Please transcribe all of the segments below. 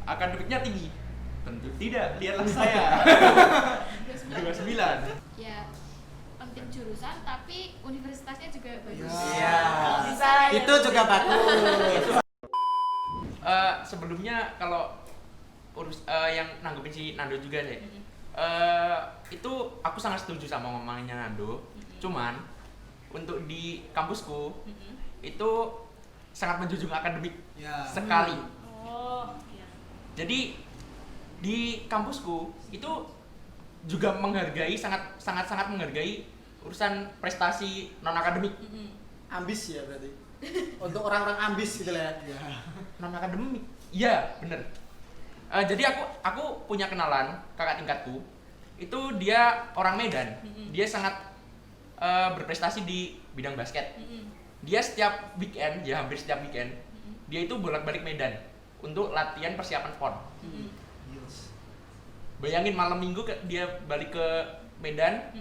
akademiknya tinggi? Tentu tidak, lihatlah saya. 29. Ya penting jurusan tapi universitasnya juga bagus. Iya. Bisa. Itu juga bagus. Sebelumnya kalau yang nanggepin si Nando juga sih. Itu aku sangat setuju sama ngomongnya Nando. Cuman untuk di kampusku itu sangat menjunjung akademik sekali. Iya. Jadi di kampusku itu juga sangat menghargai urusan prestasi non akademik. Ambis ya berarti. Untuk orang-orang ambis gitu lah ya. Non akademik. Iya, bener. Jadi aku punya kenalan kakak tingkatku. Itu dia orang Medan. Dia sangat berprestasi di bidang basket. Dia setiap weekend, ya hampir setiap weekend, dia itu bolak-balik Medan untuk latihan persiapan PON. Bayangin malam minggu dia balik ke Medan,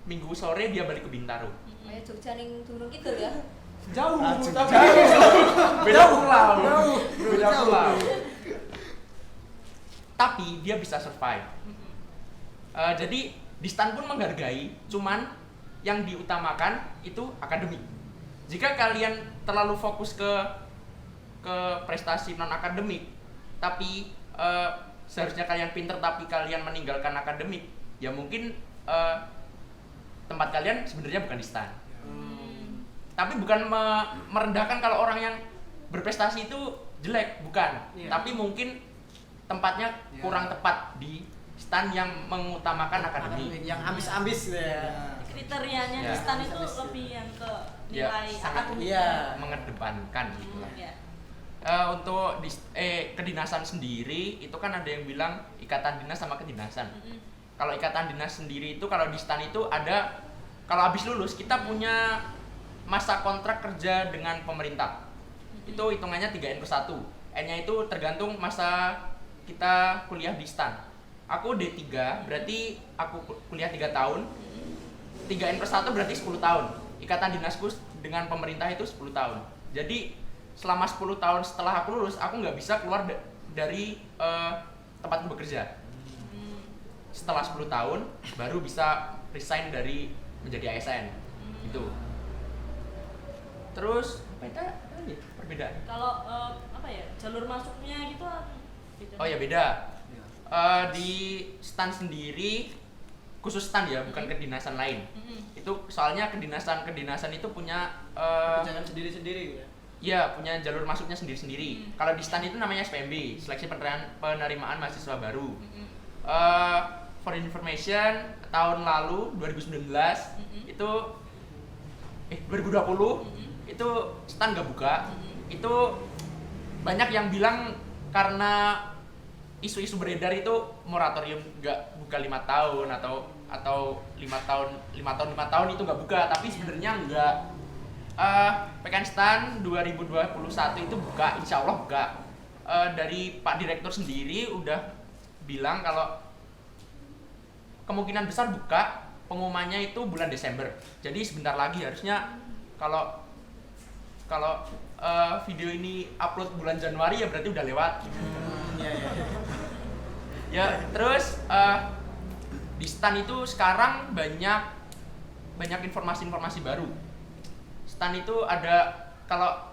minggu sore dia balik ke Bintaro. Kayak Jogja ning Gunung Kidul ya. Jauh. Beda pulau. Beda pulau. Tapi dia bisa survive. Jadi di STAN pun menghargai, cuman yang diutamakan itu akademik. Jika kalian terlalu fokus ke prestasi non akademik, tapi seharusnya kalian pinter tapi kalian meninggalkan akademik, ya mungkin tempat kalian sebenarnya bukan di STAN. Tapi bukan merendahkan kalau orang yang berprestasi itu jelek, bukan. Tapi mungkin tempatnya kurang tepat di STAN yang mengutamakan akademik. Yang ambis-ambis gitu ya. Kriterianya di STAN itu lebih yang ke nilai sangat akademik. mengedepankan gitu lah. Iya. Untuk kedinasan sendiri itu kan ada yang bilang ikatan dinas sama kedinasan. Kalau ikatan dinas sendiri itu kalau di STAN itu ada, kalau habis lulus kita punya masa kontrak kerja dengan pemerintah. Itu hitungannya 3N+1. N-nya itu tergantung masa kita kuliah di STAN. Aku D3 berarti aku kuliah 3 tahun. 3N+1 berarti 10 tahun. Ikatan dinasku dengan pemerintah itu 10 tahun. Jadi selama 10 tahun setelah aku lulus, aku nggak bisa keluar dari tempatku bekerja. Setelah 10 tahun baru bisa resign dari menjadi ASN. Itu. Terus perbedaan. Kalau jalur masuknya gitu beda. Oh ya beda. Di STAN sendiri, khusus STAN ya, bukan kedinasan lain. Itu soalnya kedinasan itu punya Jangan sendiri-sendiri ya. ya punya jalur masuknya sendiri-sendiri. Kalau di STAN itu namanya SPMB, Seleksi Penerimaan Mahasiswa Baru. For information, tahun lalu 2019 itu 2020 itu STAN gak buka. Itu banyak yang bilang karena isu-isu beredar itu moratorium gak buka 5 tahun atau 5 tahun itu gak buka, tapi sebenarnya enggak. PKN STAN 2021 itu buka, insya Allah buka. Dari Pak Direktur sendiri udah bilang kalau kemungkinan besar buka, pengumumannya itu bulan Desember. Jadi sebentar lagi harusnya kalau video ini upload bulan Januari ya berarti udah lewat. Ya terus di STAN itu sekarang banyak informasi baru. STAN itu ada, kalau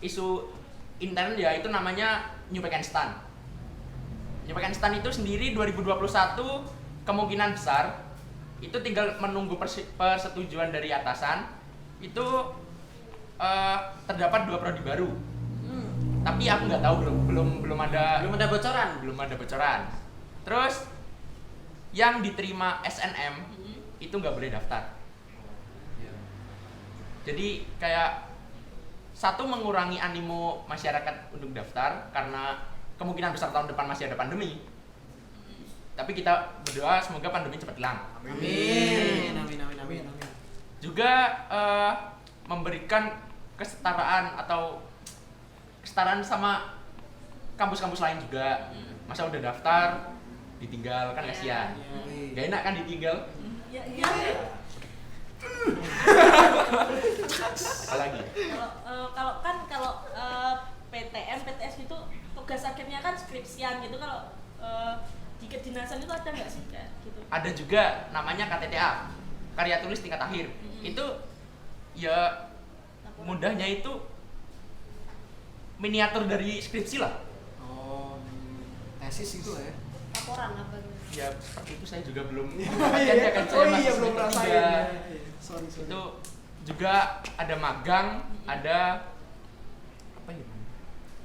isu intern ya itu namanya New PKN STAN. New PKN STAN itu sendiri 2021 kemungkinan besar itu tinggal menunggu persetujuan dari atasan. Itu terdapat 2 prodi baru. Tapi aku nggak tahu, belum ada bocoran. Terus yang diterima SNM itu nggak boleh daftar. Jadi kayak satu, mengurangi animo masyarakat untuk daftar karena kemungkinan besar tahun depan masih ada pandemi. Tapi kita berdoa semoga pandemi cepat hilang. Amin. Juga memberikan kesetaraan sama kampus-kampus lain juga. Masa udah daftar ditinggal kan kasihan. Gak enak kan ditinggal. Iya. Apalagi Kalau PTN, PTS itu tugas akhirnya kan skripsian gitu. Kalau di kedinasan itu ada nggak sih kayak gitu? Ada juga namanya KTTA, karya tulis tingkat akhir. Itu ya mudahnya itu miniatur dari skripsi lah. Oh, tesis gitu lah ya. Laporan apa gitu. Ya seperti itu, saya juga belum Iya, mendapatkan ya kan, saya oh masih iya belum semester rasain. tiga. Ya. Sorry. Itu juga ada magang, ada apa ya namanya?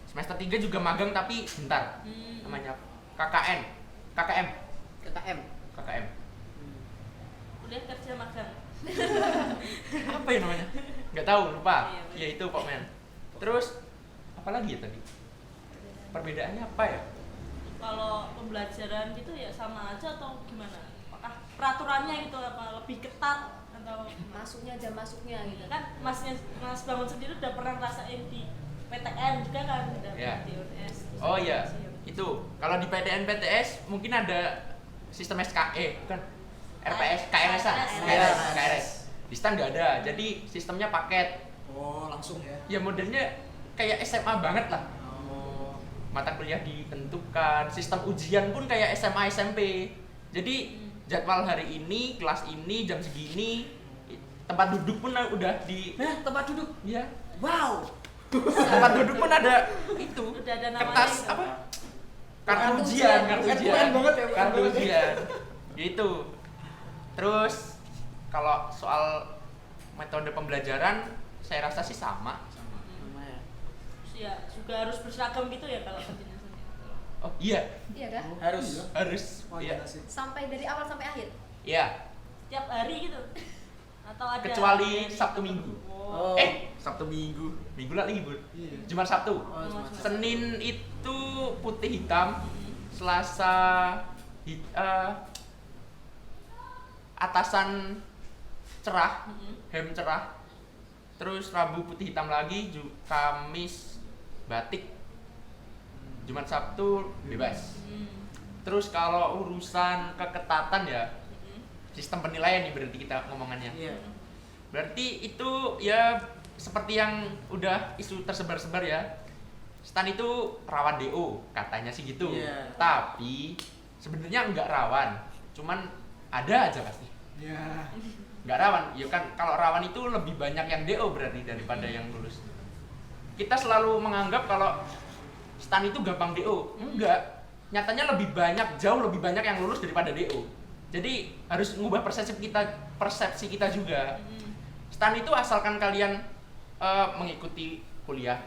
Semester 3 juga magang tapi bentar. Namanya KKN. KKM. KKM. KKM. Kuliah kerja magang. Apa ya namanya? Nggak tahu, lupa. Iya, Ya itu pokoknya. Terus apa lagi ya tadi? Perbedaannya apa ya? Kalau pembelajaran gitu ya sama aja atau gimana? Apakah peraturannya gitu apa lebih ketat atau Jam masuknya gitu. kan Mas Bangun sendiri udah pernah rasain di PTN juga kan, udah Ya. di UNS. Oh iya, itu kalau di PTN PTS mungkin ada sistem SKE, bukan RPS, KRS-an, KRS. Di STAN nggak ada, jadi sistemnya paket. Oh, langsung ya. Ya modelnya kayak SMA banget lah. Oh. Mata kuliah ditentukan, sistem ujian pun kayak SMA SMP. Jadi jadwal hari ini, kelas ini, jam segini, tempat duduk pun udah di, Nah, tempat duduk. ya Wow. tempat duduk pun ada itu, Udah ada namanya kertas gitu. apa? Kartu Kartu ujian, ujian. kartu Keren ujian, banget ya, keren kartu banget. ujian, gitu. Terus kalau soal metode pembelajaran, saya rasa sih sama. Sama ya. Ya juga harus berseragam gitu ya kalau kedinasan. Oh iya, Iya dah. Harus. harus, Oh, iya, iya sih. Sampai dari awal sampai akhir. iya. Tiap hari gitu. Atau ada Kecuali hari- Sabtu Minggu. Oh. Sabtu Minggu, Minggu lah libur. Iya. Jumat Sabtu. Oh, cuma satu. Senin itu putih hitam, Selasa atasan cerah, hem cerah. Terus Rabu putih hitam lagi, Kamis batik, Jumat Sabtu bebas. Terus kalau urusan keketatan ya sistem penilaian nih berarti kita ngomongannya. Iya. Berarti itu ya seperti yang udah isu tersebar-sebar ya. STAN itu rawan DO, katanya sih gitu. Iya. Tapi sebenarnya nggak rawan, cuman ada aja pasti. Iya. Nggak rawan, ya kan kalau rawan itu lebih banyak yang DO berarti daripada yang lulus. Kita selalu menganggap kalau STAN itu gampang DO. Enggak. Nyatanya lebih banyak, jauh lebih banyak yang lulus daripada DO. Jadi harus mengubah persepsi kita juga. STAN itu asalkan kalian mengikuti kuliah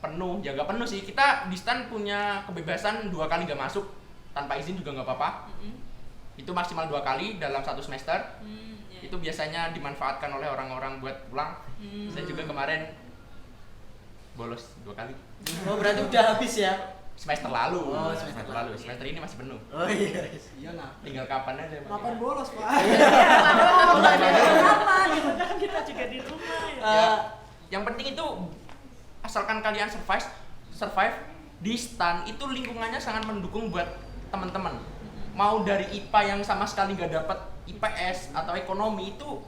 penuh, ya nggak penuh sih. Kita di STAN punya kebebasan 2 kali nggak masuk tanpa izin juga nggak apa-apa. Itu maksimal 2 kali dalam 1 semester. Itu biasanya dimanfaatkan oleh orang-orang buat pulang. Saya juga kemarin bolos 2 kali. Oh, berarti udah habis ya? Semester lalu. Oh, semester lalu. Semester ini masih penuh. Oh iya. Iya nah. Tinggal kapan aja. Bang. Kapan bolos, Pak? Apa gitu kan kita juga di rumah ya. Ya, yang penting itu asalkan kalian survive di STAN itu lingkungannya sangat mendukung buat teman-teman. Mau dari IPA yang sama sekali nggak dapat IPS atau ekonomi itu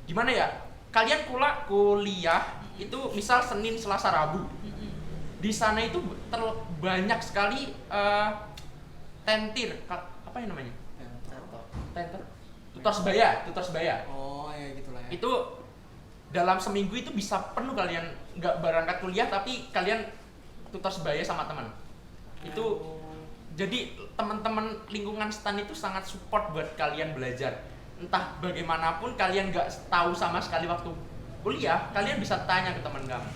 gimana ya? Kalian kuliah itu misal Senin, Selasa, Rabu. Di sana itu banyak sekali tentir, apa yang namanya? Tenter. Tutor sebaya. Oh, ya gitulah ya. Itu dalam seminggu itu bisa penuh kalian nggak berangkat kuliah tapi kalian tutor sebaya sama teman. Itu jadi teman-teman lingkungan STAN itu sangat support buat kalian belajar. Entah bagaimanapun kalian nggak tahu sama sekali waktu kuliah, kalian bisa tanya ke teman kamu.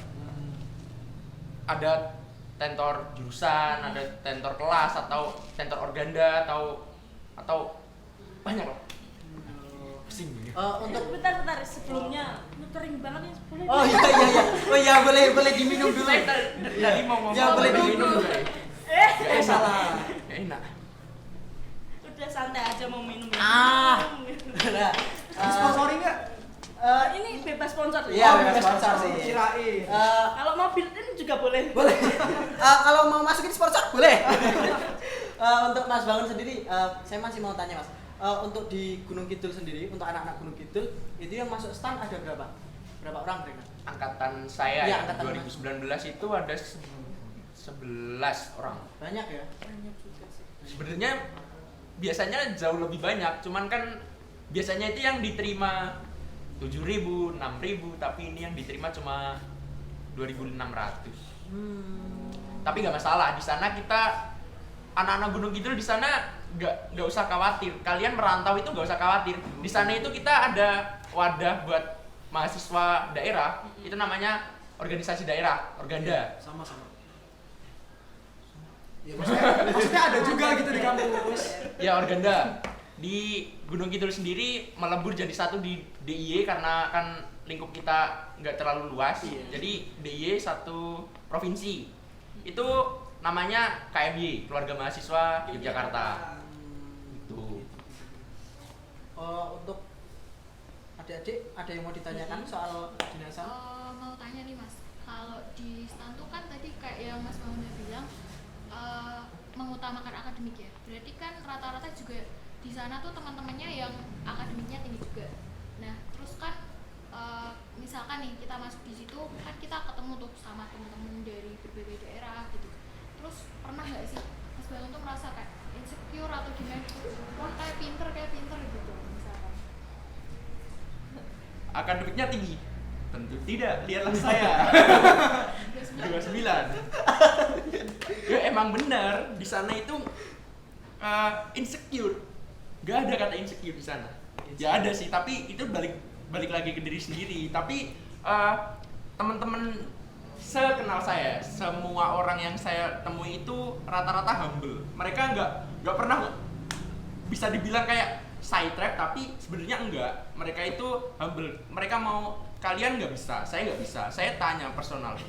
Ada tentor jurusan, ada tentor kelas atau tentor organda atau banyak loh. Pusing gitu. Untuk Bentar sebelumnya kering banget ya boleh. Oh iya. Oh iya, boleh diminum dulu. Saya tadi mau ngomong Ya, boleh diminum. Eh, salah. Gak enak. Udah santai aja mau minum. Ah. Minum. Nah, Sponsori nggak? Ini bebas sponsor. Iya, Oh, bebas sponsor sih. Kirain. Kalau mobil ini juga boleh. Boleh. Kalau mau masukin sponsor boleh. Untuk Mas Bangun sendiri, saya masih mau tanya Mas. Untuk di Gunung Kidul sendiri, untuk anak-anak Gunung Kidul, itu yang masuk STAN ada berapa? Berapa orang kira-kira? Angkatan saya Iya, ya, angkatan 2019 itu ada 11 orang. Banyak ya. Banyak juga sih. Sebenarnya biasanya jauh lebih banyak, cuman kan biasanya itu yang diterima 7.000, 6.000, tapi ini yang diterima cuma 2.600. Tapi nggak masalah, di sana kita anak-anak Gunung Kidul di sana nggak usah khawatir. Kalian merantau itu nggak usah khawatir. Di sana itu kita ada wadah buat mahasiswa daerah, itu namanya organisasi daerah, Organda. Sama-sama. Ya, maksudnya ada juga gitu di kampus. Ya, Organda. Di Gunung Kidul sendiri melebur jadi satu di DIY karena kan lingkup kita nggak terlalu luas. Iya. Jadi DIY satu provinsi. Itu namanya KMY, Keluarga Mahasiswa Yogyakarta. Itu. Untuk adik-adik ada yang mau ditanyakan soal kedinasan? Mau tanya nih Mas, kalau di STAN tuh kan tadi kayak yang Mas Mauna bilang mengutamakan akademik ya. Berarti kan rata-rata juga di sana tuh teman-temannya yang akademiknya tinggi juga. Nah, terus kan misalkan nih kita masuk di situ kan kita ketemu tuh sama teman-teman dari berbagai daerah gitu. Terus pernah nggak sih Mas Bangun tuh merasa kayak insecure atau gimana gitu? Wah kayak pinter gitu misalkan. Akademiknya tinggi? Tentu tidak, lihatlah saya. 29. Ya emang benar, di sana itu insecure. Gak ada kata insecure di sana. Ya ada sih, tapi itu balik lagi ke diri sendiri. Tapi teman-teman sekenal saya, semua orang yang saya temui itu rata-rata humble. Mereka nggak pernah bisa dibilang kayak sidetrack, tapi sebenarnya enggak. Mereka itu humble. Mereka mau kalian nggak bisa, saya nggak bisa. Saya tanya personal.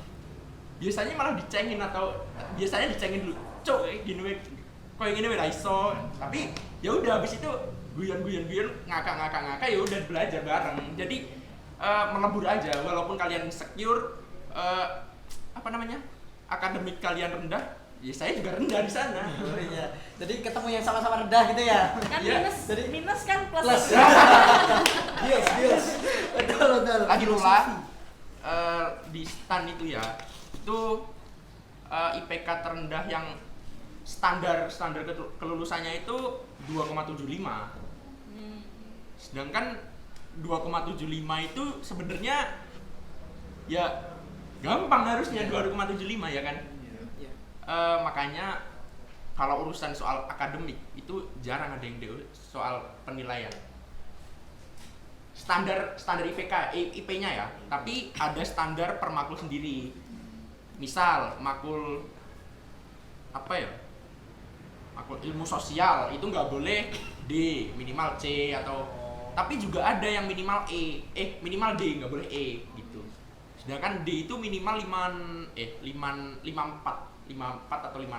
Biasanya malah dicengin atau biasanya dicengin dulu. Cok, gini kok yang gini iso. Tapi ya udah habis itu guyon ngakak ya udah belajar bareng. Jadi melebur aja walaupun kalian insecure akademik kalian rendah, ya saya juga rendah di sana. Oh iya. Jadi ketemu yang sama-sama rendah gitu ya. Kan Iya. minus kan plus. Plus. Deals. Betul. Lagi pula di STAN itu ya, itu IPK terendah yang standar kelulusannya itu 2,75. Sedangkan 2,75 itu sebenarnya ya gampang harusnya 2,75 ya kan. Iya. Makanya kalau urusan soal akademik itu jarang ada yang soal penilaian. Standar IP-nya ya, tapi ada standar per makul sendiri. Misal makul makul ilmu sosial itu nggak boleh D, minimal C atau tapi juga ada yang minimal minimal D, nggak boleh E gitu. Sedangkan D itu minimal 54 atau 56.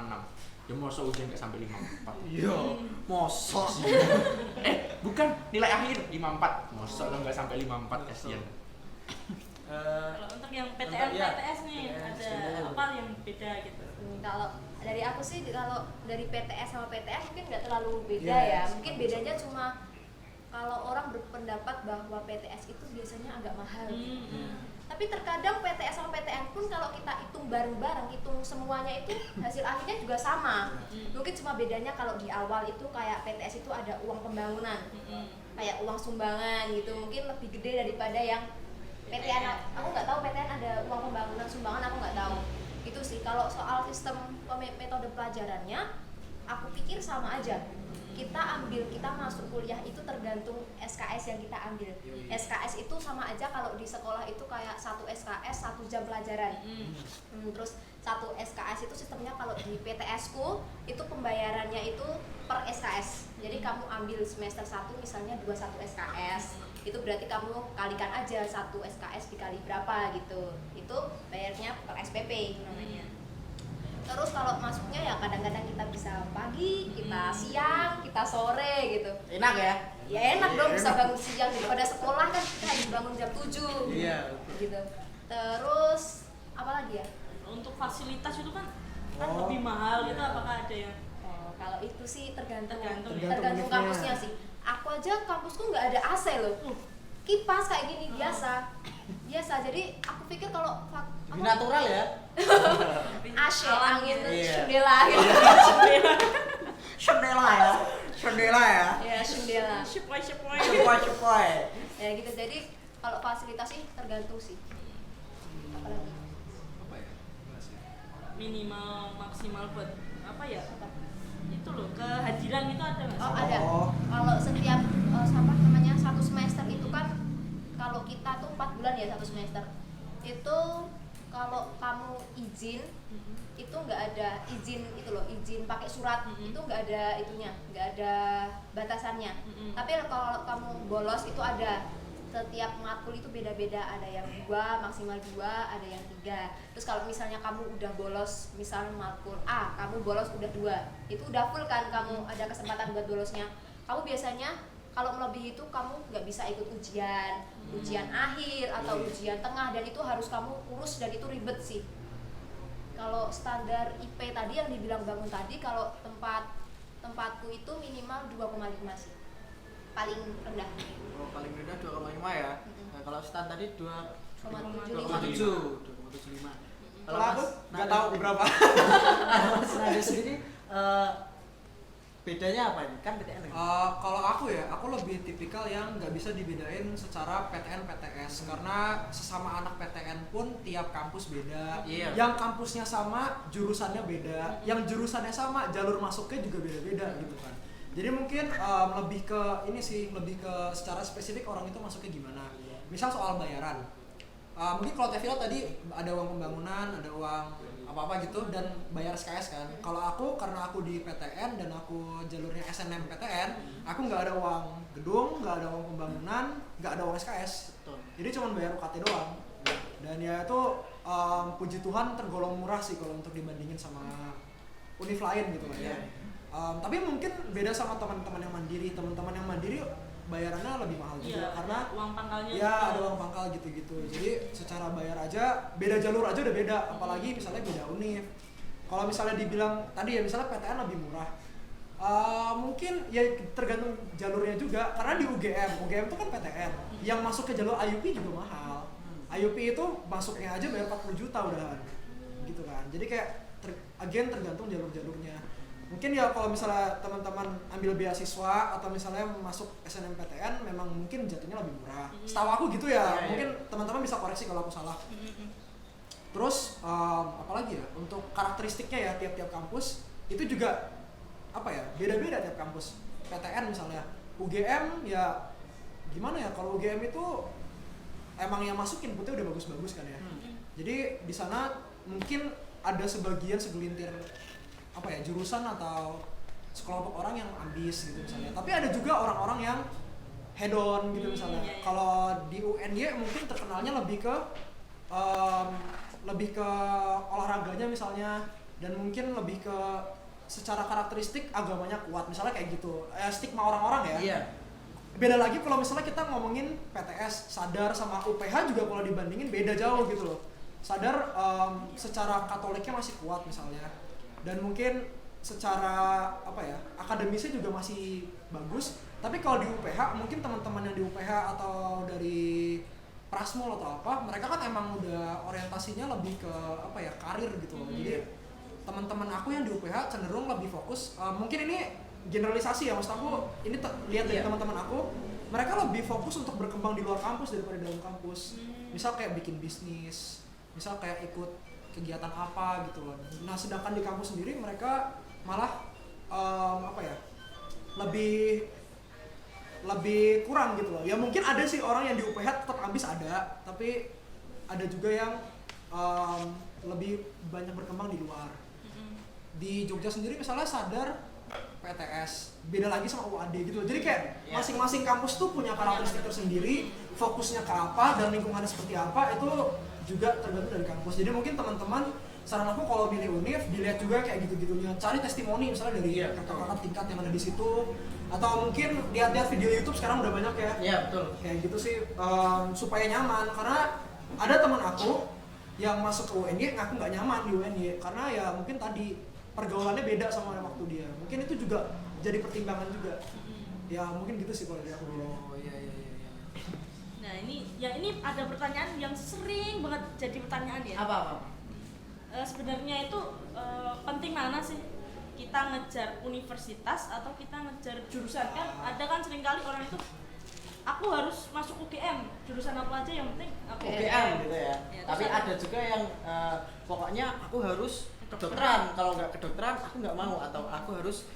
Ya masa ujian nggak sampai 54. Iya. Mosok sih. Bukan, nilai akhir 54. Masa lo nggak sampai 54, kasihan. Kalau untuk yang PTN, ya. PTS nih ada apa yang beda gitu? Kalau dari aku sih, kalau dari PTS sama PTN mungkin nggak terlalu beda Yes. ya. Mungkin bedanya cuma kalau orang berpendapat bahwa PTS itu biasanya agak mahal. Tapi terkadang PTS sama PTN pun kalau kita hitung bareng-bareng, hitung semuanya itu hasil akhirnya juga sama. Mungkin cuma bedanya kalau di awal itu kayak PTS itu ada uang pembangunan, kayak uang sumbangan gitu, mungkin lebih gede daripada yang PTN. Aku nggak tahu PTN ada uang pembangunan sumbangan, aku nggak tahu. Itu sih. Kalau soal sistem metode pelajarannya, aku pikir sama aja. Kita masuk kuliah itu tergantung SKS yang kita ambil. SKS itu sama aja kalau di sekolah itu kayak 1 SKS 1 jam pelajaran. Terus 1 SKS itu sistemnya kalau di PTS ku itu pembayarannya itu per SKS. Jadi kamu ambil semester 1 misalnya 21 SKS, itu berarti kamu kalikan aja 1 SKS dikali berapa gitu. Itu bayarnya per SPP namanya. Terus kalau masuknya ya kadang-kadang kita bisa pagi, kita siang, kita sore gitu. Enak ya? Ya enak dong bisa bangun siang daripada sekolah kan kita harus bangun jam 7. Iya. Gitu. Terus apa lagi ya? Untuk fasilitas itu kan lebih mahal gitu, apakah ada yang Kalau itu sih tergantung Tergantung kampusnya sih. Aku aja kampusku nggak ada AC loh. Kipas kayak gini biasa. Jadi aku pikir kalau Lebih natural ya. AC, angin, Iya. jendela gitu. Sendela ya. Sendela ya. Ya, jendela. Sepoi-sepoi. Cepoi-cepoi. Ya gitu. Jadi kalau fasilitas sih tergantung sih. Apalagi Apa ya? Jelas ya. Minimal maksimal buat apa ya? Itu loh, kehadiran itu ada nggak sih? Oh, ada. Oh. Kalau setiap apa namanya satu semester itu kan kalau kita tuh 4 bulan ya satu semester. Itu kalau kamu izin itu nggak ada izin itu loh, izin pakai surat itu nggak ada itunya, nggak ada batasannya. Tapi kalau kamu bolos itu ada, setiap matkul itu beda-beda, ada yang 2 maksimal 2, ada yang 3. Terus kalau misalnya kamu udah bolos misal matkul A, kamu bolos udah 2, itu udah full kan, kamu ada kesempatan buat bolosnya. Kamu biasanya kalau melebihi itu kamu nggak bisa ikut ujian akhir atau ujian tengah, dan itu harus kamu urus dan itu ribet sih. Kalau standar IP tadi yang dibilang Bangun tadi, kalau tempatku itu minimal 2,5 sih, paling rendah. Oh, paling rendah 2,5 ya. Nah, kalau stand tadi 2,75. 2,75. Kalau aku nggak tahu berapa. Mas Nadi sendiri bedanya apa ini? Kan PTN ya? Kalau aku ya, aku lebih tipikal yang nggak bisa dibedain secara PTN PTS karena sesama anak PTN pun tiap kampus beda. Iya. Yang kampusnya sama, jurusannya beda. Yang jurusannya sama, jalur masuknya juga beda-beda gitu kan. Jadi mungkin lebih ke ini sih, lebih ke secara spesifik orang itu masuknya gimana. Misal soal bayaran. Mungkin kalau Tevila tadi ada uang pembangunan, ada uang apa-apa gitu dan bayar SKS kan. Kalau aku karena aku di PTN dan aku jalurnya SNM PTN, aku nggak ada uang gedung, nggak ada uang pembangunan, nggak ada uang SKS. Betul. Jadi cuma bayar UKT doang. Dan ya itu puji Tuhan tergolong murah sih kalau untuk dibandingin sama univ lain gitu lah ya. Tapi mungkin beda sama teman-teman yang mandiri. Teman-teman yang mandiri bayarannya lebih mahal juga karena uang pangkalnya ya ada uang pangkal gitu-gitu. Jadi secara bayar aja beda jalur aja udah beda, apalagi misalnya beda univ. Kalau misalnya dibilang tadi ya misalnya PTN lebih murah, mungkin ya tergantung jalurnya juga. Karena di UGM itu kan PTN, yang masuk ke jalur IUP juga mahal. IUP itu masuknya aja bayar 40 juta udahan, gitu kan. Jadi kayak tergantung jalur-jalurnya. Mungkin ya kalau misalnya teman-teman ambil beasiswa atau misalnya masuk SNMPTN memang mungkin jatuhnya lebih murah. Setahu aku gitu ya. Mungkin teman-teman bisa koreksi kalau aku salah. Terus apalagi ya untuk karakteristiknya ya tiap-tiap kampus itu juga apa ya beda-beda tiap kampus. PTN misalnya, UGM ya gimana ya, kalau UGM itu emang yang masuk inputnya udah bagus-bagus kan ya. Jadi di sana mungkin ada segelintir apa ya jurusan atau sekelompok orang yang ambis gitu misalnya. Tapi ada juga orang-orang yang head on gitu misalnya. Kalau di UNY mungkin terkenalnya lebih ke olahraganya misalnya, dan mungkin lebih ke secara karakteristik agamanya kuat misalnya kayak gitu. Stigma orang-orang ya. Iya. Beda lagi kalau misalnya kita ngomongin PTS, Sadar sama UPH juga kalau dibandingin beda jauh gitu loh. Sadar secara katoliknya masih kuat misalnya, dan mungkin secara apa ya akademisnya juga masih bagus. Tapi kalau di UPH mungkin teman-teman yang di UPH atau dari Prasmul atau apa, mereka kan emang udah orientasinya lebih ke apa ya karir gitu loh. Jadi teman-teman aku yang di UPH cenderung lebih fokus, mungkin ini generalisasi ya, maksud aku ini lihat dari teman-teman aku, mereka lebih fokus untuk berkembang di luar kampus daripada di dalam kampus. Misal kayak bikin bisnis, misal kayak ikut kegiatan apa gitu loh. Nah sedangkan di kampus sendiri mereka malah apa ya lebih kurang gitu loh. Ya mungkin ada sih orang yang di UPH tetap ambis ada, tapi ada juga yang lebih banyak berkembang di luar. Di Jogja sendiri misalnya Sadar PTS beda lagi sama UAD gitu loh. Jadi kayak masing-masing kampus tuh punya karakteristik tersendiri, fokusnya ke apa dan lingkungannya seperti apa itu juga tergantung dari kampus. Jadi mungkin teman-teman saran aku kalau milih univ dilihat juga kayak gitu-gitunya, cari testimoni misalnya dari kakak-kakak tingkat yang ada di situ, atau mungkin lihat-lihat video YouTube sekarang udah banyak ya. Iya betul. Kayak gitu sih supaya nyaman, karena ada teman aku yang masuk ke UNY ngaku nggak nyaman di UNY karena ya mungkin tadi pergaulannya beda sama waktu dia. Mungkin itu juga jadi pertimbangan juga. Ya mungkin gitu sih kalau dari aku. Oh iya. Nah ini ada pertanyaan yang sering banget jadi pertanyaan ya. Apa? Sebenarnya itu penting mana sih kita ngejar universitas atau kita ngejar jurusan? Kan ada kan seringkali orang itu aku harus masuk UGM, jurusan apa aja yang penting aku UGM gitu ya. Ya, Tapi terus ada juga yang pokoknya aku harus kedokteran, kalau nggak kedokteran aku nggak mau, atau aku harus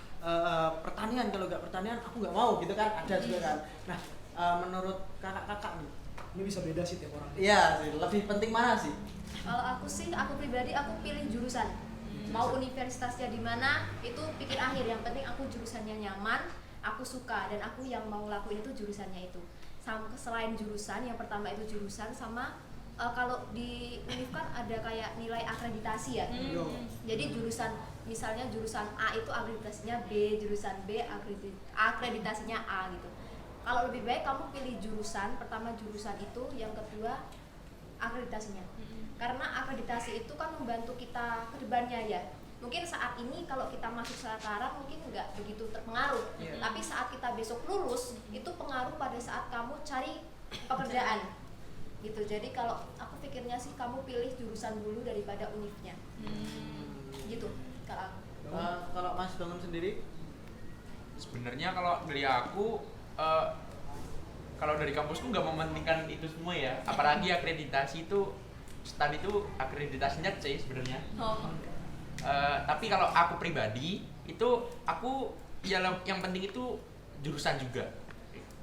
pertanian, kalau nggak pertanian aku nggak mau gitu kan, ada juga kan. Nah menurut kakak-kakak nih, Ini bisa beda sih tiap orang. iya sih, lebih penting mana sih? Kalau aku sih, aku pribadi aku pilih jurusan. Mau universitasnya di mana itu pikir akhir, yang penting aku jurusannya nyaman, aku suka, dan aku yang mau lakuin itu jurusannya itu. Selain jurusan, yang pertama itu jurusan, sama kalau di univ kan ada kayak nilai akreditasi ya. Jadi jurusan, misalnya jurusan A itu akreditasinya B, jurusan B akreditasinya A gitu. Kalau lebih baik kamu pilih jurusan, pertama jurusan itu, yang kedua akreditasinya. Karena akreditasi itu kan membantu kita ke depannya ya. Mungkin saat ini kalau kita masuk sekarang mungkin nggak begitu terpengaruh. Tapi saat kita besok lulus, itu pengaruh pada saat kamu cari pekerjaan. Gitu. Jadi kalau aku pikirnya sih kamu pilih jurusan dulu daripada univnya. Gitu kalau aku. Kalau Mas Bangun sendiri? Sebenarnya kalau dari aku kalau dari kampusku nggak mementingkan itu semua ya, apalagi akreditasi itu, STAN itu akreditasinya C sebenarnya. Tapi kalau aku pribadi itu aku ya yang penting itu jurusan juga.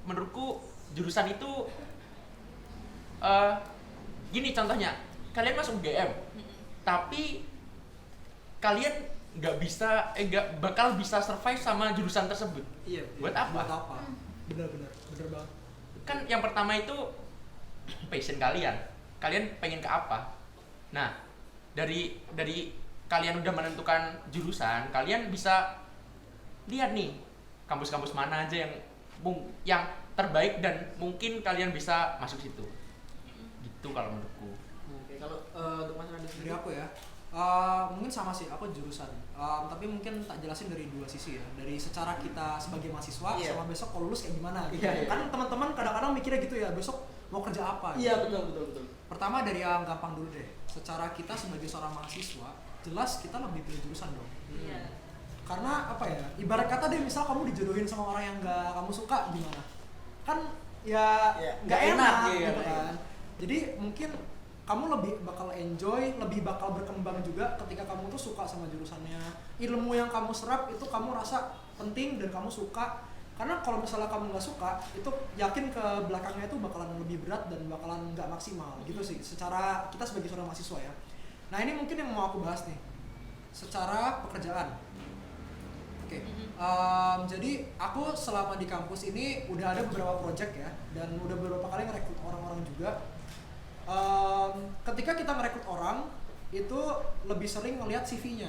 Menurutku jurusan itu gini contohnya, kalian masuk UGM tapi kalian nggak bakal bisa survive sama jurusan tersebut. Iya. Buat apa? Buat apa? Bener banget. Kan yang pertama itu passion kalian pengen ke apa. Nah dari kalian udah menentukan jurusan, kalian bisa lihat nih kampus-kampus mana aja yang terbaik dan mungkin kalian bisa masuk situ. Gitu kalau menurutku. Oke, kalau untuk Mas Randy Dari sendiri? aku ya, mungkin sama sih, aku jurusan. Tapi mungkin tak jelasin dari dua sisi ya. Dari secara kita sebagai mahasiswa, Iya. sama besok kalau lulus kayak gimana gitu. Iya. Kan teman-teman kadang-kadang mikirnya gitu ya, besok mau kerja apa gitu. Iya, betul. Pertama dari yang gampang dulu deh. Secara kita sebagai seorang mahasiswa, jelas kita lebih pilih jurusan dong. Iya. Karena apa ya, ibarat kata deh, misal kamu dijodohin sama orang yang gak kamu suka, gimana? Kan ya Iya, nggak nggak enak enak, gitu iya. kan. Jadi mungkin kamu lebih bakal enjoy, lebih bakal berkembang juga ketika kamu tuh suka sama jurusannya. Ilmu yang kamu serap itu kamu rasa penting dan kamu suka. Karena kalau misalnya kamu nggak suka, itu yakin ke belakangnya itu bakalan lebih berat dan bakalan nggak maksimal gitu sih. Secara kita sebagai seorang mahasiswa ya. Nah ini mungkin yang mau aku bahas nih, secara pekerjaan. Oke. Jadi aku selama di kampus ini udah ada beberapa project ya, dan udah beberapa kali ngerekrut orang-orang juga. Ketika kita merekrut orang itu lebih sering ngelihat CV-nya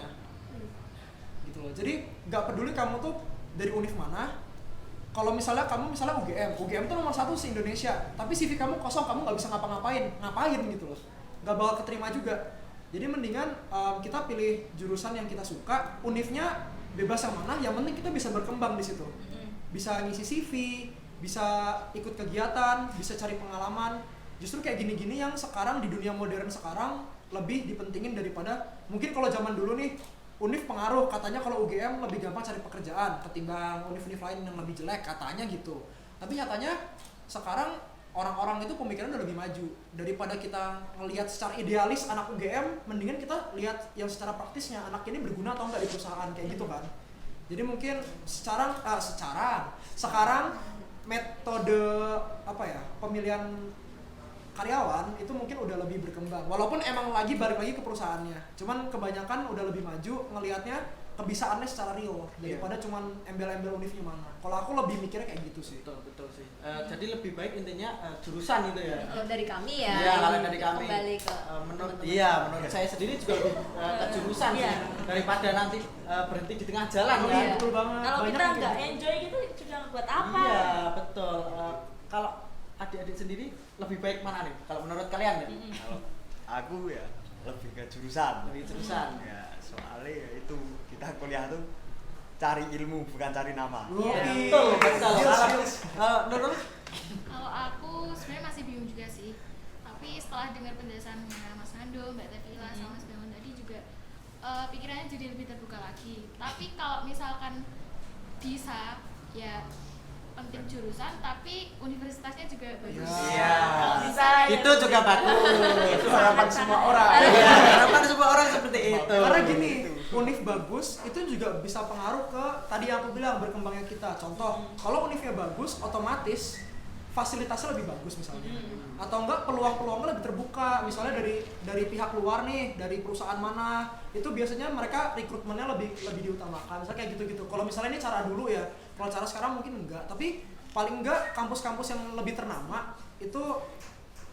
gitu loh. Jadi nggak peduli kamu tuh dari univ mana, kalau misalnya kamu UGM tuh nomor 1 se-Indonesia, tapi CV kamu kosong, kamu nggak bisa ngapain gitu loh, nggak bakal keterima juga. Jadi mendingan kita pilih jurusan yang kita suka, univnya bebas yang mana, yang penting kita bisa berkembang di situ, bisa ngisi CV, bisa ikut kegiatan, bisa cari pengalaman. Justru kayak gini-gini yang sekarang di dunia modern sekarang lebih dipentingin daripada mungkin kalau zaman dulu nih, univ pengaruh, katanya kalau UGM lebih gampang cari pekerjaan ketimbang univ-univ lain yang lebih jelek, katanya gitu. Tapi nyatanya sekarang orang-orang itu pemikiran udah lebih maju. Daripada kita ngelihat secara idealis anak UGM, mendingan kita lihat yang secara praktisnya, anak ini berguna atau enggak di perusahaan, kayak gitu kan. Jadi mungkin sekarang metode pemilihan karyawan itu mungkin udah lebih berkembang, walaupun emang balik lagi ke perusahaannya, cuman kebanyakan udah lebih maju ngelihatnya kebisaannya secara real daripada cuman embel-embel univnya mana. Kalau aku lebih mikirnya kayak gitu sih. Betul sih. Jadi lebih baik intinya jurusan itu ya. Kalau dari kami ya. Iya, kalau dari kami. Kembali ke menurut teman-teman. saya sendiri juga lebih ke jurusan Iya. sih, daripada nanti berhenti di tengah jalan Oh, ya. iya, betul banget. Kalau Banyak kita yang nggak kayak gitu. enjoy gitu juga buat apa? Iya, betul. Kalau adik-adik sendiri lebih baik mana nih? Kalau menurut kalian ya? Kalau aku ya lebih ke jurusan. Lebih jurusan. Ya, soalnya ya itu kita kuliah tuh cari ilmu bukan cari nama. Iya. Betul. Yes, Kalau yes. Nurul? Kalau aku sebenarnya masih setelah dengar penjelasannya Mas Nando, Mbak Tevila, sama Mas Bangun tadi juga pikirannya jadi lebih terbuka lagi. Tapi kalau misalkan bisa ya penting jurusan tapi universitasnya juga bagus. Iya. Kalau bisa ya Itu juga bagus. Itu harapan semua orang. Iya, harapan semua orang seperti itu. Karena gini, univ bagus itu juga bisa pengaruh ke tadi yang aku bilang berkembangnya kita. Contoh, kalau univnya bagus, otomatis fasilitasnya lebih bagus misalnya. Atau enggak peluang-peluangnya lebih terbuka. Misalnya dari pihak luar nih, dari perusahaan mana, itu biasanya mereka rekrutmennya lebih diutamakan. Misalnya kayak gitu-gitu. Kalau misalnya ini cara dulu ya, kalau cara sekarang mungkin enggak. Tapi paling enggak kampus-kampus yang lebih ternama itu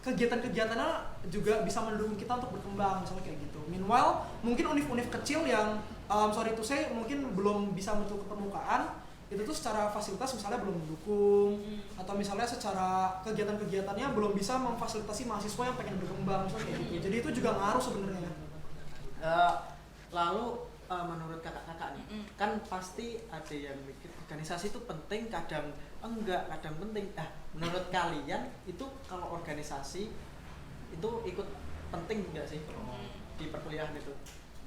kegiatan-kegiatannya juga bisa mendukung kita untuk berkembang, misalnya kayak gitu. Meanwhile, mungkin univ-univ kecil yang sorry to say mungkin belum bisa muncul ke permukaan, itu tuh secara fasilitas misalnya belum mendukung, atau misalnya secara kegiatan-kegiatannya belum bisa memfasilitasi mahasiswa yang pengen berkembang, misalnya kayak gitu. Jadi itu juga ngaruh sebenarnya. Lalu menurut kakak-kakak nih, kan pasti ada yang mikir organisasi itu penting, kadang enggak, kadang penting. Menurut kalian itu kalau organisasi itu ikut penting enggak sih di perkuliahan itu?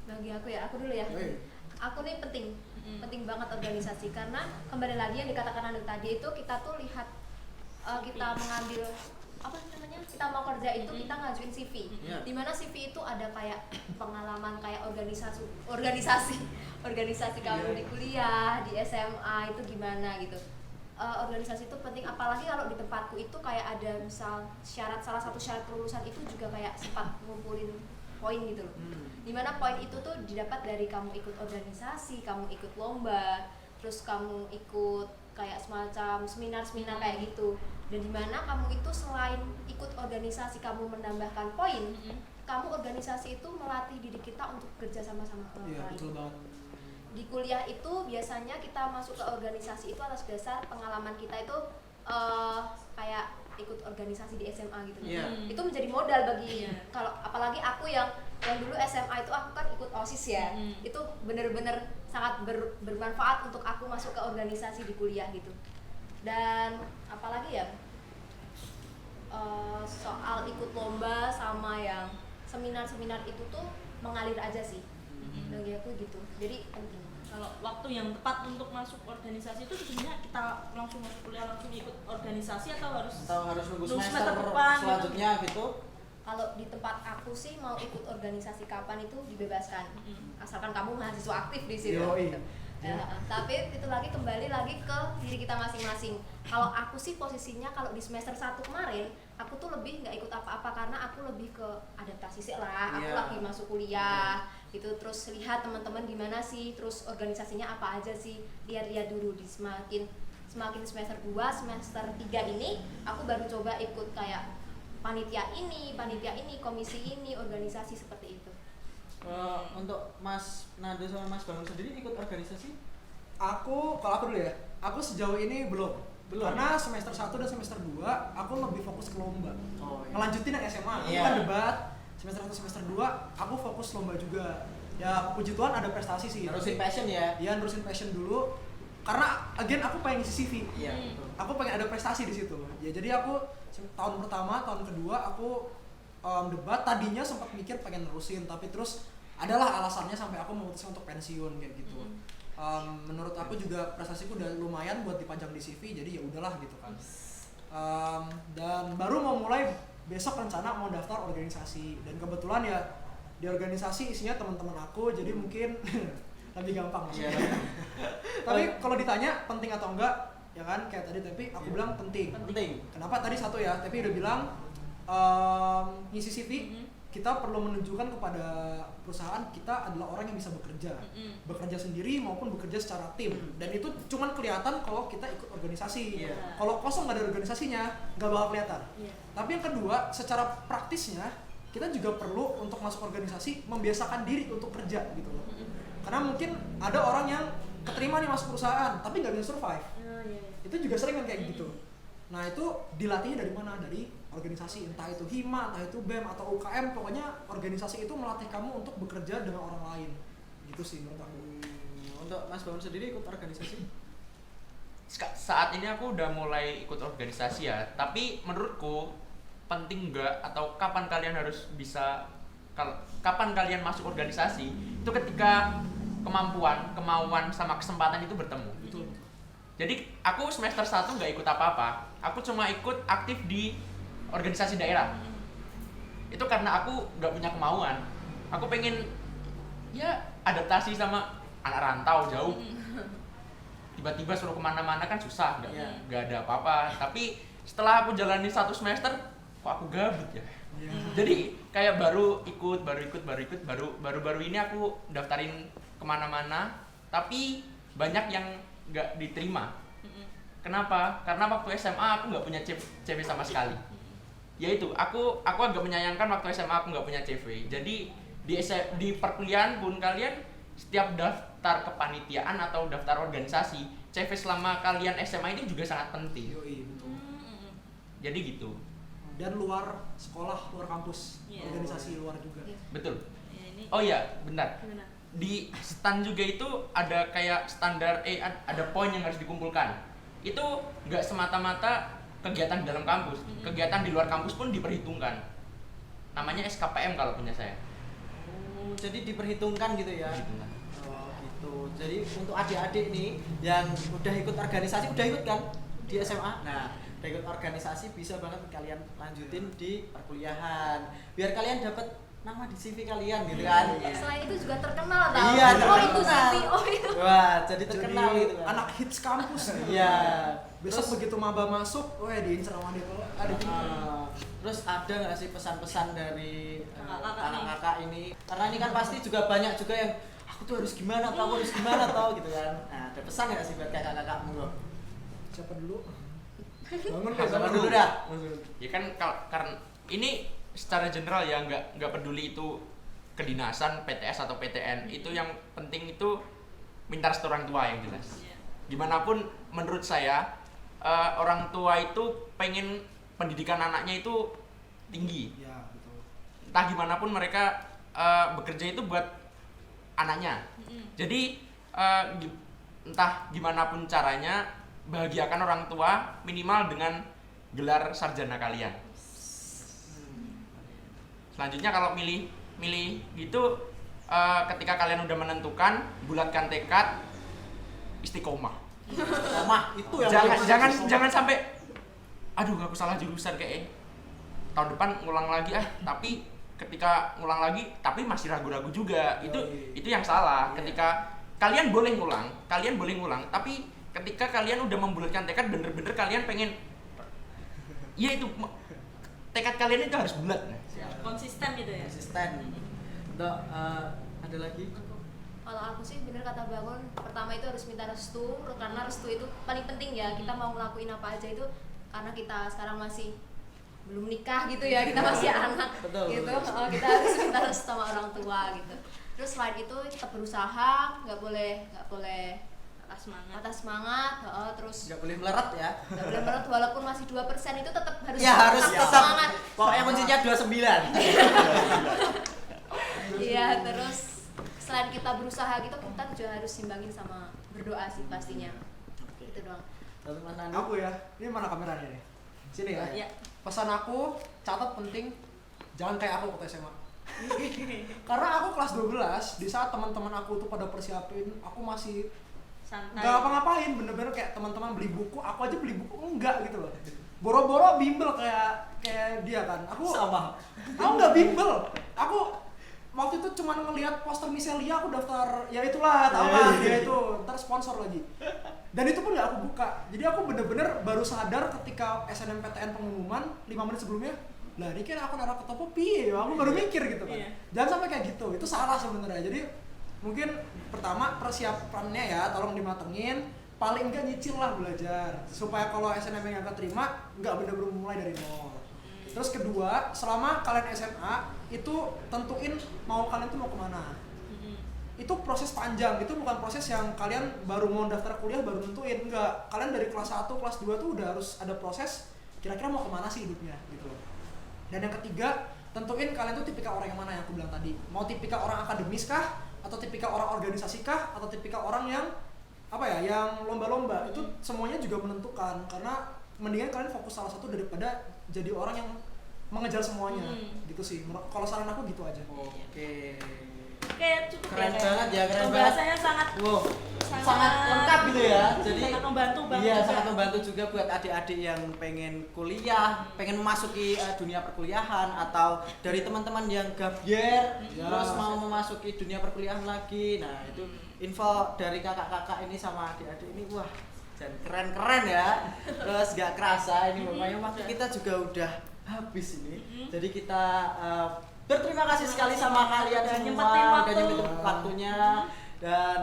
Bagi aku ya, aku dulu ya. Aku nih penting banget organisasi, karena kembali lagi yang dikatakan Anu tadi itu kita tuh lihat kita mengambil apa namanya, kita mau kerja itu kita ngajuin CV, dimana CV itu ada kayak pengalaman kayak organisasi kamu di kuliah, di SMA itu gimana gitu. Organisasi itu penting, apalagi kalau di tempatku itu kayak ada misal salah satu syarat kelulusan itu juga kayak sempat ngumpulin poin gitu loh. Dimana poin itu tuh didapat dari kamu ikut organisasi, kamu ikut lomba, terus kamu ikut kayak semacam seminar-seminar kayak gitu. Dan dimana kamu itu selain ikut organisasi kamu menambahkan poin, kamu organisasi itu melatih diri kita untuk kerja sama-sama orang Iya, lain. betul banget. Di kuliah itu biasanya kita masuk ke organisasi itu atas dasar pengalaman kita itu kayak ikut organisasi di SMA gitu. Itu menjadi modal bagi kalau apalagi aku yang dulu SMA itu aku kan ikut OSIS ya. Itu bener-bener sangat bermanfaat untuk aku masuk ke organisasi di kuliah gitu. Dan apalagi ya soal ikut lomba sama yang seminar-seminar itu tuh mengalir aja sih. Bagi aku gitu. Jadi penting. Kalau waktu yang tepat untuk masuk organisasi itu sebenarnya kita langsung masuk kuliah langsung ikut organisasi atau harus nunggu nunggu semester depan selanjutnya gitu? Kalau di tempat aku sih mau ikut organisasi kapan itu dibebaskan, asalkan kamu mahasiswa aktif di situ. Gitu. Tapi itu kembali lagi ke diri kita masing-masing. Kalau aku sih posisinya kalau di semester 1 kemarin aku tuh lebih nggak ikut apa-apa karena aku lebih ke adaptasi sih lah. Aku lagi masuk kuliah gitu, terus lihat teman-teman gimana sih, terus organisasinya apa aja sih, lihat-lihat dulu. Di semakin semester 2, semester 3 ini aku baru coba ikut kayak panitia ini, komisi ini, organisasi seperti itu. Untuk Mas Nando sama Mas Bangun sendiri ikut organisasi? Kalau aku dulu ya, aku sejauh ini belum. Karena semester 1 dan semester 2 aku lebih fokus ke lomba. Ngelanjutin yang SMA, aku kan debat. Semester 1 semester 2 aku fokus lomba juga. Ya puji Tuhan ada prestasi sih. Nerusin passion ya? Iya, nerusin passion dulu. Karena again aku pengen ngisi CV. Iya. Aku pengen ada prestasi di situ. Ya jadi aku tahun pertama, tahun kedua aku debat. Tadinya sempat mikir pengen nerusin, tapi terus adalah alasannya sampai aku memutuskan untuk pensiun kayak gitu. Menurut aku juga prestasiku udah lumayan buat dipajang di CV, jadi ya udahlah gitu kan. Dan baru mau mulai besok rencana mau daftar organisasi, dan kebetulan ya di organisasi isinya teman-teman aku, jadi mungkin lebih gampang maksudnya. Tapi kalau ditanya penting atau enggak, ya kan kayak tadi tapi aku bilang penting. Kenapa tadi satu ya, tapi udah bilang ngisi CV kita perlu menunjukkan kepada perusahaan kita adalah orang yang bisa bekerja sendiri maupun bekerja secara tim, dan itu cuman kelihatan kalau kita ikut organisasi. Kalau kosong nggak ada organisasinya nggak bakal kelihatan. Tapi yang kedua, secara praktisnya kita juga perlu untuk masuk organisasi membiasakan diri untuk kerja gitu loh. Karena mungkin ada orang yang keterima nih masuk perusahaan tapi nggak bisa survive. Itu juga sering kan kayak gitu. Nah itu dilatihnya dari mana? Dari organisasi, entah itu HIMA, entah itu BEM atau UKM, pokoknya organisasi itu melatih kamu untuk bekerja dengan orang lain. Gitu sih menurut aku. Untuk Mas Bangun sendiri ikut organisasi? Saat ini aku udah mulai ikut organisasi ya, tapi menurutku penting enggak atau kapan kalian harus bisa kapan kalian masuk organisasi itu ketika kemauan sama kesempatan itu bertemu. Betul. Jadi aku semester 1 nggak ikut apa-apa, aku cuma ikut aktif di organisasi daerah. Itu karena aku nggak punya kemauan, aku pengen ya adaptasi sama anak rantau jauh. Tiba-tiba suruh kemana-mana kan susah, nggak ada apa-apa. Tapi setelah aku jalani 1 semester, kok aku gabut ya. Jadi kayak baru ini aku daftarin kemana-mana, tapi banyak yang nggak diterima. Kenapa? Karena waktu SMA aku nggak punya CV sama sekali. Yaitu aku agak menyayangkan waktu SMA aku nggak punya CV. Jadi di perkuliahan pun kalian setiap daftar kepanitiaan atau daftar organisasi, CV selama kalian SMA ini juga sangat penting. Yoi, betul. Jadi gitu. Dan luar sekolah, luar kampus, organisasi luar juga. Betul. Ya, ini Oh iya, benar. gimana? Di stan juga itu ada kayak standar ada poin yang harus dikumpulkan. Itu nggak semata-mata kegiatan di dalam kampus, kegiatan di luar kampus pun diperhitungkan. Namanya SKPM kalau punya saya. Oh, jadi diperhitungkan gitu ya. Diperhitungkan. Oh, gitu. Jadi untuk adik-adik nih yang udah ikut organisasi, udah ikut kan di SMA. Nah, udah ikut organisasi bisa banget kalian lanjutin di perkuliahan. Biar kalian dapat nama di CV kalian gitu kan. Selain itu juga terkenal tau. Iya, Oh itu terkenal. CV, oh itu. Wah, jadi terkenal Jadi gitu kan. anak hits kampus. Iya. Besok begitu maba masuk, diincer sama dia kalau ada Terus ada nggak sih pesan-pesan dari Kakak-kakak kakak-kakak ini? Karena ini kan pasti juga banyak juga yang aku tuh harus gimana tau, aku harus gimana tau gitu kan. Nah, ada pesan nggak sih buat kakak-kakakmu loh? siapa dulu? Bangun Sama dulu dah. Ya kan karena ini secara general ya nggak peduli itu kedinasan, PTS atau PTN, itu yang penting itu minta restu orang tua yang jelas. Gimana pun menurut saya orang tua itu pengen pendidikan anaknya itu tinggi. Ya, betul. Entah gimana pun mereka bekerja itu buat anaknya. Jadi entah gimana pun caranya bahagiakan orang tua minimal dengan gelar sarjana kalian. Selanjutnya kalau milih gitu ketika kalian udah menentukan, bulatkan tekad, istiqomah. Mah itu yang Jangan sampai aduh aku salah jurusan kayak tahun depan ngulang lagi tapi ketika ngulang lagi tapi masih ragu-ragu juga. Itu yang salah. Ketika kalian boleh ngulang, tapi ketika kalian udah membulatkan tekad, bener-bener kalian pengen ya itu tekad kalian itu harus bulat. Konsisten gitu ya. konsisten. Untuk ada lagi? Kalau aku sih bener kata Bangun, pertama itu harus minta restu, karena restu itu paling penting ya. Kita mau ngelakuin apa aja itu karena kita sekarang masih belum nikah gitu ya, kita masih anak. Betul, gitu. betul. Kita harus minta restu sama orang tua gitu. Terus selain itu tetap berusaha, nggak boleh patah semangat, terus Nggak boleh meleret ya. nggak boleh menurut walaupun masih 2% itu tetap harus Ya harus tetap. semangat. Pokoknya kuncinya 29. Iya, terus selain kita berusaha gitu, kita juga harus simbangin sama berdoa sih pastinya. Itu doang. Lalu Mas Nando? Aku ya, ini mana kameranya nih? Sini ya. Ya. Pesan aku, catat penting, jangan kayak aku waktu SMA. Karena aku kelas 12, di saat teman-teman aku tuh pada persiapin, aku masih Santai. nggak apa-ngapain, bener-bener kayak teman-teman beli buku, aku aja beli buku enggak gitu loh. Boro-boro bimbel kayak dia kan. Aku nggak bimbel. Aku waktu itu cuma ngelihat poster Miselia, aku daftar, ya itulah, tahu kan dia itu, ntar sponsor lagi. Dan itu pun nggak aku buka. Jadi aku bener-bener baru sadar ketika SNMPTN pengumuman 5 menit sebelumnya, lah ini kan aku naruh ke topo piye ya, aku baru mikir gitu kan. Iya. Jangan sampai kayak gitu, itu salah sebenarnya. Jadi mungkin pertama persiapannya ya tolong dimatengin, paling enggak nyicil lah belajar supaya kalau SNM yang nggak terima nggak bener-bener mulai dari nol. Terus kedua, selama kalian SMA itu tentuin mau kalian tuh mau kemana. Itu proses panjang, itu bukan proses yang kalian baru mau daftar kuliah baru nentuin, enggak. Kalian dari kelas 1, kelas 2 tuh udah harus ada proses kira-kira mau kemana sih hidupnya gitu loh. Dan yang ketiga, tentuin kalian tuh tipikal orang yang mana yang aku bilang tadi. Mau tipikal orang akademis kah? Atau tipikal orang organisasi kah? Atau tipikal orang yang yang lomba-lomba? Itu semuanya juga menentukan, karena mendingan kalian fokus salah satu daripada jadi orang yang mengejar semuanya. Gitu sih. Kalau saran aku gitu aja. Oke. Oke, cukup Keren ya, banget ya, keren banget. pembahasannya sangat Wow, sangat lengkap gitu ya. Jadi sangat membantu banget iya, juga. sangat membantu juga buat adik-adik yang pengen kuliah, pengen memasuki dunia perkuliahan, atau dari teman-teman yang gap year terus mau memasuki dunia perkuliahan lagi. Nah, itu info dari kakak-kakak ini sama adik-adik ini, wah, dan keren-keren ya. Terus gak kerasa ini pokoknya waktu kita juga udah habis ini. Jadi kita berterima kasih sekali sama kalian Udah semua nyempetin waktu. udah nyempetin waktunya. Dan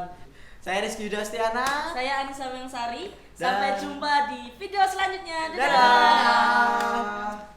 saya Rizky Yudastiana. Saya Anissa Mengsari. Dan- Sampai jumpa di video selanjutnya. Dadah.